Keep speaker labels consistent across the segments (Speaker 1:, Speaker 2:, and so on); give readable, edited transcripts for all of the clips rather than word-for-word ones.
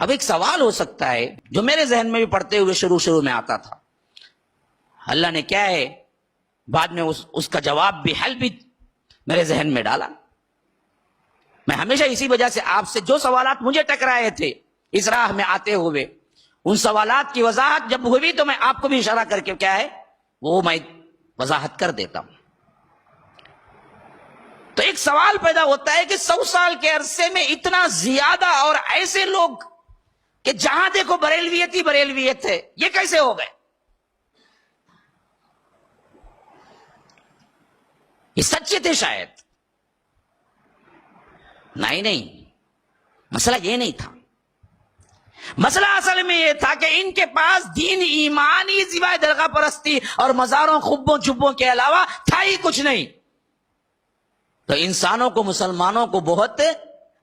Speaker 1: اب ایک سوال ہو سکتا ہے جو میرے ذہن میں بھی پڑھتے ہوئے شروع میں آتا تھا، اللہ نے کیا ہے بعد میں اس کا جواب بھی حل بھی میرے ذہن میں ڈالا۔ میں ہمیشہ اسی وجہ سے آپ سے جو سوالات مجھے ٹکرائے تھے اس راہ میں آتے ہوئے، ان سوالات کی وضاحت جب ہوئی تو میں آپ کو بھی اشارہ کر کے کیا ہے وہ میں وضاحت کر دیتا ہوں۔ تو ایک سوال پیدا ہوتا ہے کہ 100 سال کے عرصے میں اتنا زیادہ اور ایسے لوگ کہ جہاں دیکھو بریلویت ہی بریلویت ہے، یہ کیسے ہو گئے؟ یہ سچے تھے شاید؟ نہیں، مسئلہ یہ نہیں تھا۔ مسئلہ اصل میں یہ تھا کہ ان کے پاس دین ایمانی سوائے درگاہ پرستی اور مزاروں خبوں چبوں کے علاوہ تھا ہی کچھ نہیں۔ تو انسانوں کو، مسلمانوں کو بہت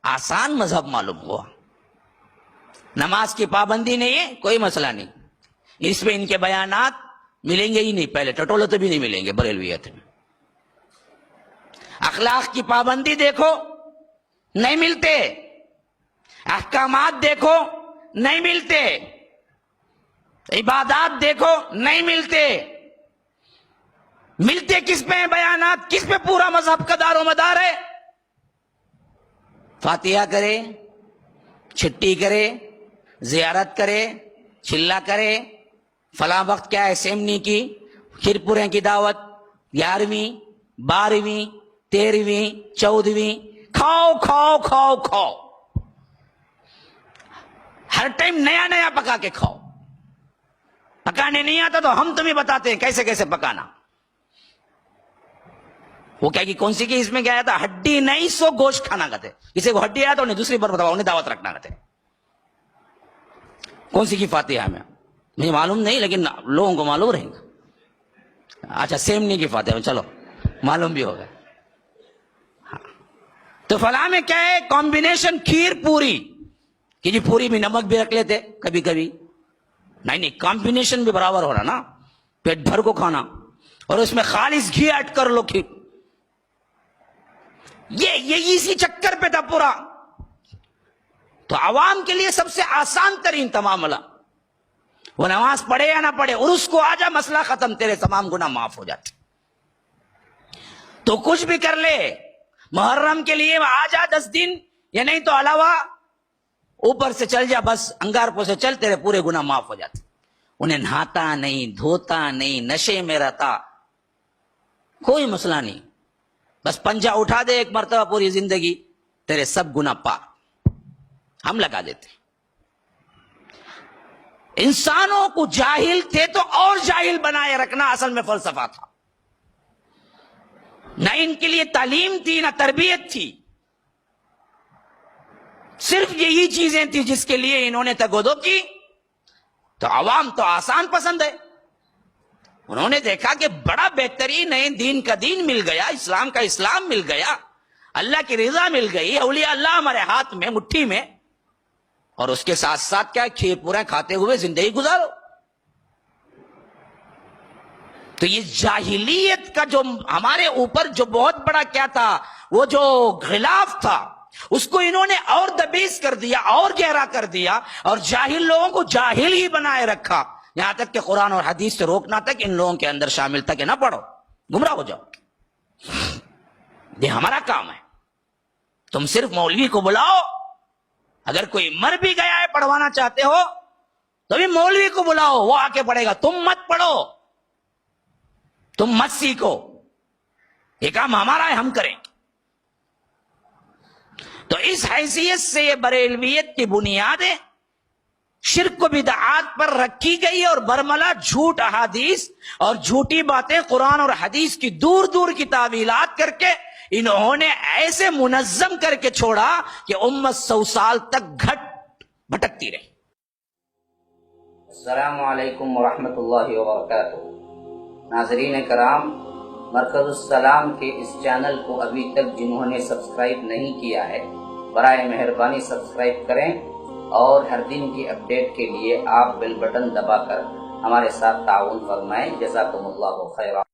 Speaker 1: آسان مذہب معلوم ہوا۔ نماز کی پابندی نہیں ہے، کوئی مسئلہ نہیں، اس پہ ان کے بیانات ملیں گے ہی نہیں، پہلے ٹٹولے تو بھی نہیں ملیں گے بریلویت میں۔ اخلاق کی پابندی دیکھو نہیں ملتے، احکامات دیکھو نہیں ملتے، عبادات دیکھو نہیں ملتے۔ ملتے کس پہ ہیں بیانات؟ کس پہ پورا مذہب کا دار و مدار ہے؟ فاتحہ کرے، چھٹی کرے، زیارت کرے، چلا کرے، فلاں وقت کیا ہے سیمنی کی کھیر پورے کی دعوت، 11ویں 12ویں 13ویں 14ویں، کھاؤ کھاؤ کھاؤ کھاؤ، ہر ٹائم نیا نیا پکا کے کھاؤ۔ پکانے نہیں آتا تو ہم تمہیں بتاتے ہیں کیسے کیسے پکانا۔ وہ کیا کہ کون سی کی اس میں کیا آیا تھا، ہڈی نہیں سو گوشت کھانا کہتے، کسی کو ہڈی آیا تو انہیں دوسری بار بتاؤ، انہیں دعوت رکھنا کہتے۔ کون سی کی فاتحہ میں مجھے معلوم نہیں، لیکن لوگوں کو معلوم رہیں گا۔ اچھا سیمنی کی فاتحہ میں چلو معلوم بھی ہوگا۔ ہاں تو فلاں میں کیا ہے کمبینیشن کھیر پوری کہ جی پوری میں نمک بھی رکھ لیتے کبھی کبھی، نہیں کمبینیشن بھی برابر ہو رہا نا، پیٹ بھر کو کھانا اور اس میں خالص گھی ایڈ کر لو کھیر۔ یہ اسی چکر پہ تھا پورا۔ تو عوام کے لیے سب سے آسان ترین معاملہ، وہ نماز پڑھے یا نہ پڑھے، اور اس کو آجا مسئلہ ختم، تیرے تمام گناہ معاف ہو جاتے۔ تو کچھ بھی کر لے، محرم کے لیے آجا 10 دن یا نہیں تو علاوہ اوپر سے چل جا، بس انگارپور سے چل، تیرے پورے گناہ معاف ہو جاتے۔ انہیں نہاتا نہیں، دھوتا نہیں، نشے میں رہتا، کوئی مسئلہ نہیں، بس پنجہ اٹھا دے ایک مرتبہ پوری زندگی، تیرے سب گناہ پاک ہم لگا دیتے۔ انسانوں کو جاہل تھے تو اور جاہل بنائے رکھنا اصل میں فلسفہ تھا۔ نہ ان کے لیے تعلیم تھی، نہ تربیت تھی، صرف یہی چیزیں تھی جس کے لیے انہوں نے تگودو کی۔ تو عوام تو آسان پسند ہے، انہوں نے دیکھا کہ بڑا بہترین ہے، دین کا دین مل گیا، اسلام کا اسلام مل گیا، اللہ کی رضا مل گئی، اولیاء اللہ ہمارے ہاتھ میں مٹھی میں، اور اس کے ساتھ ساتھ کیا کھیر پورے کھاتے ہوئے زندگی گزارو۔ تو یہ جاہلیت کا جو ہمارے اوپر جو بہت بڑا کیا تھا، وہ جو غلاف تھا، اس کو انہوں نے اور دبیز کر دیا، اور گہرا کر دیا، اور جاہل لوگوں کو جاہل ہی بنائے رکھا، یہاں تک کہ قرآن اور حدیث سے روکنا تک ان لوگوں کے اندر شامل تھا کہ نہ پڑھو، گمراہ ہو جاؤ۔ یہ ہمارا کام ہے، تم صرف مولوی کو بلاؤ، اگر کوئی مر بھی گیا ہے پڑھوانا چاہتے ہو تو بھی مولوی کو بلاؤ، وہ آ کے پڑھے گا، تم مت پڑھو، تم مت سیکھو، یہ کام ہمارا ہے، ہم کریں۔ تو اس حیثیت سے یہ بریلویت کی بنیادیں شرک و بدعات پر رکھی گئی، اور برملا جھوٹ احادیث اور جھوٹی باتیں قرآن اور حدیث کی دور دور کی تعویلات کر کے انہوں نے ایسے منظم کر کے چھوڑا کہ امت 100 سال تک گھٹ بھٹکتی رہی۔ السلام علیکم ورحمۃ اللہ وبرکاتہ۔ ناظرین کرام، مرکز السلام کے اس چینل کو ابھی تک جنہوں نے سبسکرائب نہیں کیا ہے، برائے مہربانی سبسکرائب کریں، اور ہر دن کی اپڈیٹ کے لیے آپ بیل بٹن دبا کر ہمارے ساتھ تعاون فرمائیں۔ جزاکم اللہ خیرا۔